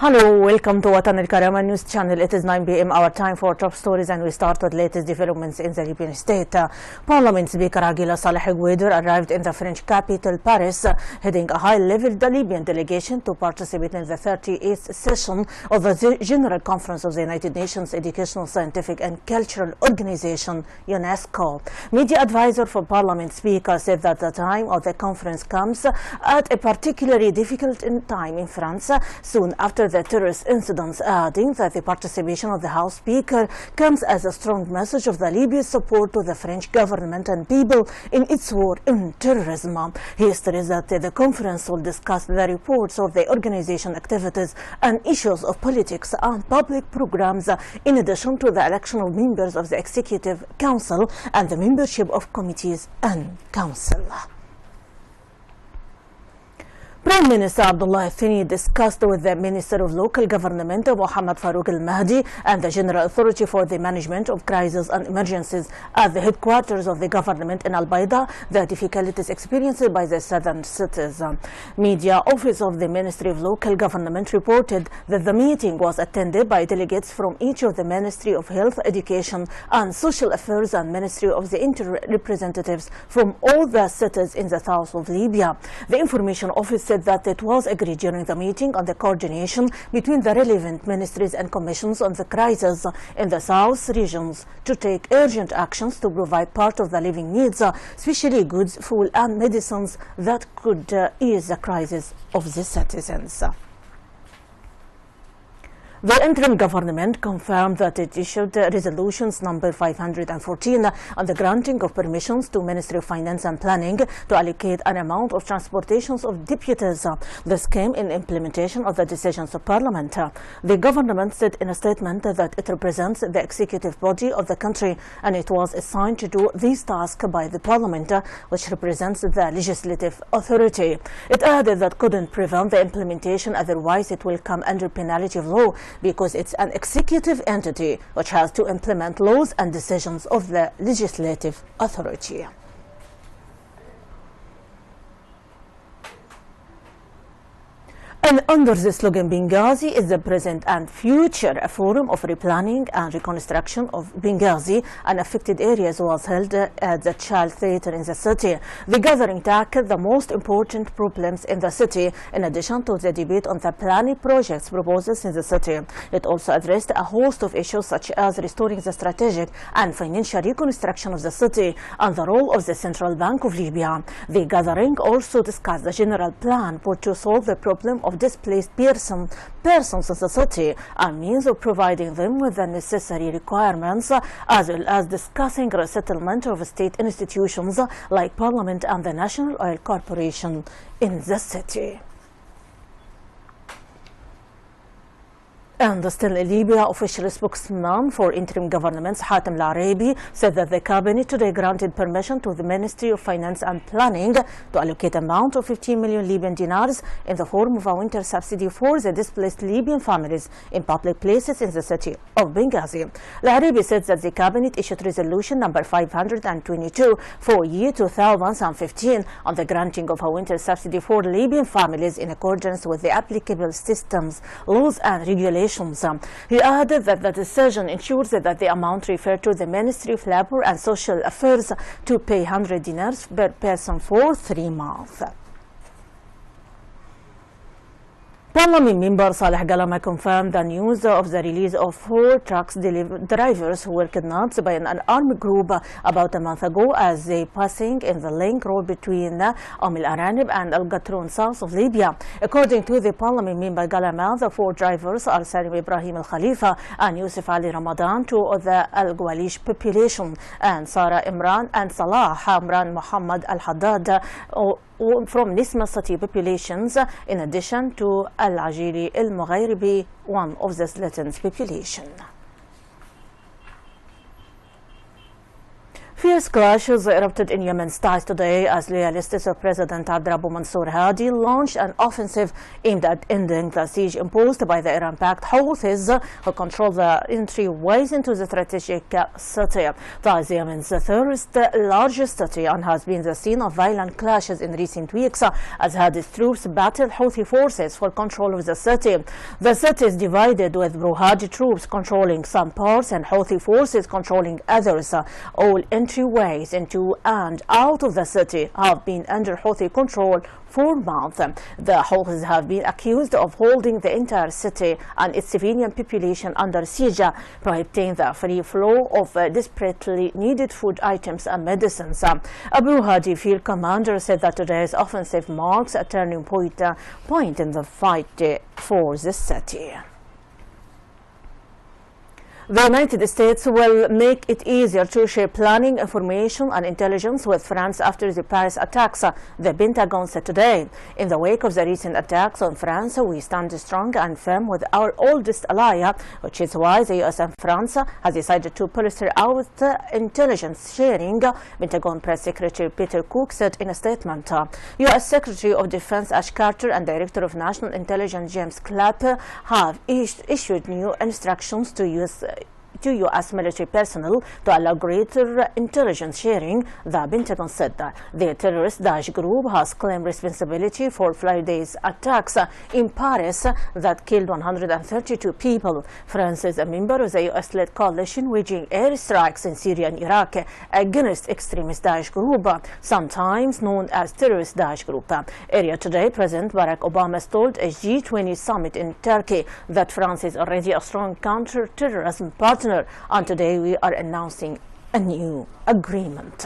Hello, welcome to Watan al-Karama News Channel. It is 9 p.m. our time for top stories, and we start with latest developments in the Libyan state. Parliament Speaker Aguila Saleh Guider arrived in the French capital, Paris, heading a high-level Libyan delegation to participate in the 38th session of the General Conference of the United Nations Educational, Scientific and Cultural Organization, UNESCO. Media advisor for Parliament Speaker said that the time of the conference comes at a particularly difficult time in France, soon after the terrorist incidents, adding that the participation of the House Speaker comes as a strong message of the Libyan support to the French government and people in its war on terrorism. He stressed that the conference will discuss the reports of the organization activities and issues of politics and public programs, in addition to the election of members of the Executive Council and the membership of committees and council. Prime Minister Abdullah Thani discussed with the Minister of Local Government Mohammed Farouk Al-Mahdi and the General Authority for the Management of Crises and Emergencies at the headquarters of the government in Al-Balidah the difficulties experienced by the southern cities. Media office of the Ministry of Local Government reported that the meeting was attended by delegates from each of the Ministry of Health, Education and Social Affairs and Ministry of the Interior representatives from all the cities in the south of Libya. The information office said that it was agreed during the meeting on the coordination between the relevant ministries and commissions on the crisis in the south regions to take urgent actions to provide part of the living needs, especially goods, fuel and medicines that could ease the crisis of the citizens. The interim government confirmed that it issued resolutions number 514 on the granting of permissions to Ministry of Finance and Planning to allocate an amount of transportations of deputies. This came in implementation of the decisions of Parliament. The government said in a statement that it represents the executive body of the country and it was assigned to do this task by the Parliament, which represents the legislative authority. It added that couldn't prevent the implementation, otherwise it will come under penalty of law, because it's an executive entity which has to implement laws and decisions of the legislative authority. And under the slogan Benghazi is the present and future, a forum of replanning and reconstruction of Benghazi and affected areas was held at the Child Theatre in the city. The gathering tackled the most important problems in the city, in addition to the debate on the planning projects proposals in the city. It also addressed a host of issues such as restoring the strategic and financial reconstruction of the city and the role of the Central Bank of Libya. The gathering also discussed the general plan to solve the problem of displaced persons in the city and means of providing them with the necessary requirements, as well as discussing resettlement of state institutions like Parliament and the National Oil Corporation in the city. And still in Libya, official spokesman for interim governments Hatem Al-Arabi said that the cabinet today granted permission to the Ministry of Finance and Planning to allocate an amount of 15 million Libyan dinars in the form of a winter subsidy for the displaced Libyan families in public places in the city of Benghazi. Al-Arabi said that the cabinet issued resolution number 522 for year 2015 on the granting of a winter subsidy for Libyan families in accordance with the applicable systems, laws and regulations. He added that the decision ensures that the amount referred to the Ministry of Labour and Social Affairs to pay 100 dinars per person for 3 months. Parliament member Saleh Galama confirmed the news of the release of 4 truck drivers who were kidnapped by an armed group about a month ago as they passing in the link road between Al Aranib and Al Gatroun, south of Libya. According to the Parliament member Galama, the 4 drivers are Salim Ibrahim Al Khalifa and Yusuf Ali Ramadan, 2 of the Al Gwalish population, and Sarah Imran and Salah Imran Muhammad Al Haddad from Nisma city populations, in addition to Al-Ajili Al-Mughayribi, one of the Slatins population. Fierce clashes erupted in Yemen's ties today as loyalists of President Abdrabbu Mansour Hadi launched an offensive aimed at ending the siege imposed by the Iran-backed Houthis, who control the entryways into the strategic city. Taiz, Yemen's third largest city, and has been the scene of violent clashes in recent weeks as Hadi's troops battled Houthi forces for control of the city. The city is divided, with pro-Hadi troops controlling some parts and Houthi forces controlling others. All entryways into and out of the city have been under Houthi control for months. The Houthis have been accused of holding the entire city and its civilian population under siege, prohibiting the free flow of desperately needed food items and medicines. Abu Hadi field commander said that today's offensive marks a turning point in the fight for the city. The United States will make it easier to share planning, information and intelligence with France after the Paris attacks, the Pentagon said today. In the wake of the recent attacks on France, we stand strong and firm with our oldest ally, which is why the U.S. and France has decided to bolster out intelligence sharing, Pentagon Press Secretary Peter Cook said in a statement. U.S. Secretary of Defense Ash Carter and Director of National Intelligence James Clapper have issued new instructions to U.S. military personnel to allow greater intelligence sharing, the Pentagon said. The terrorist Daesh group has claimed responsibility for Friday's attacks in Paris that killed 132 people. France is a member of the U.S.-led coalition waging airstrikes in Syria and Iraq against extremist Daesh group, sometimes known as terrorist Daesh group. Earlier today, President Barack Obama told a G20 summit in Turkey that France is already a strong counter-terrorism partner, and today we are announcing a new agreement.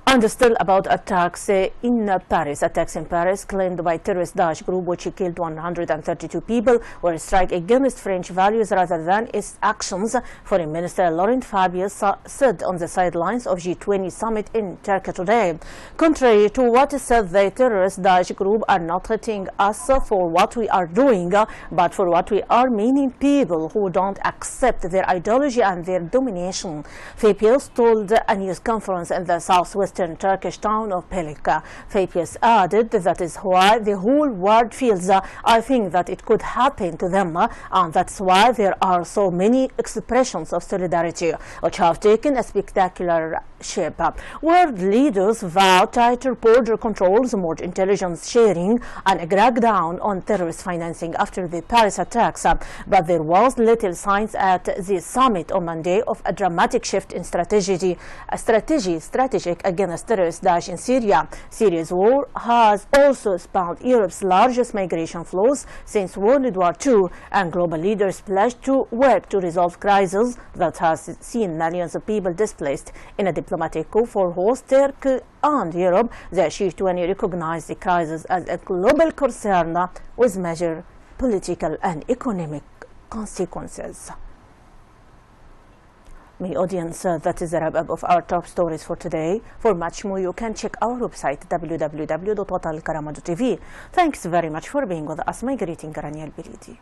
And still about attacks in Paris. Attacks in Paris claimed by terrorist Daesh group, which killed 132 people, were a strike against French values rather than its actions, Foreign Minister Laurent Fabius said on the sidelines of G20 summit in Turkey today. Contrary to what is said, the terrorist Daesh group are not hitting us for what we are doing, but for what we are, meaning people who don't accept their ideology and their domination. Fabius told a news conference in the southwestern Turkish town of Pelika. Fabius added that is why the whole world feels I think that it could happen to them, and that's why there are so many expressions of solidarity which have taken a spectacular shape. World leaders vow tighter border controls, more intelligence sharing, and a crackdown on terrorist financing after the Paris attacks, but there was little signs at the summit on Monday of a dramatic shift in strategic against terrorist Daesh in Syria. Syria's war has also spawned Europe's largest migration flows since World War II, and global leaders pledged to work to resolve crisis that has seen millions of people displaced. In a diplomatic coup for host Turkey and Europe, the G20 recognized the crisis as a global concern with major political and economic consequences. My audience, that is the wrap-up of our top stories for today. For much more, you can check our website www.watalkarama.tv. Thanks very much for being with us. My greeting, Rانيا البليدى.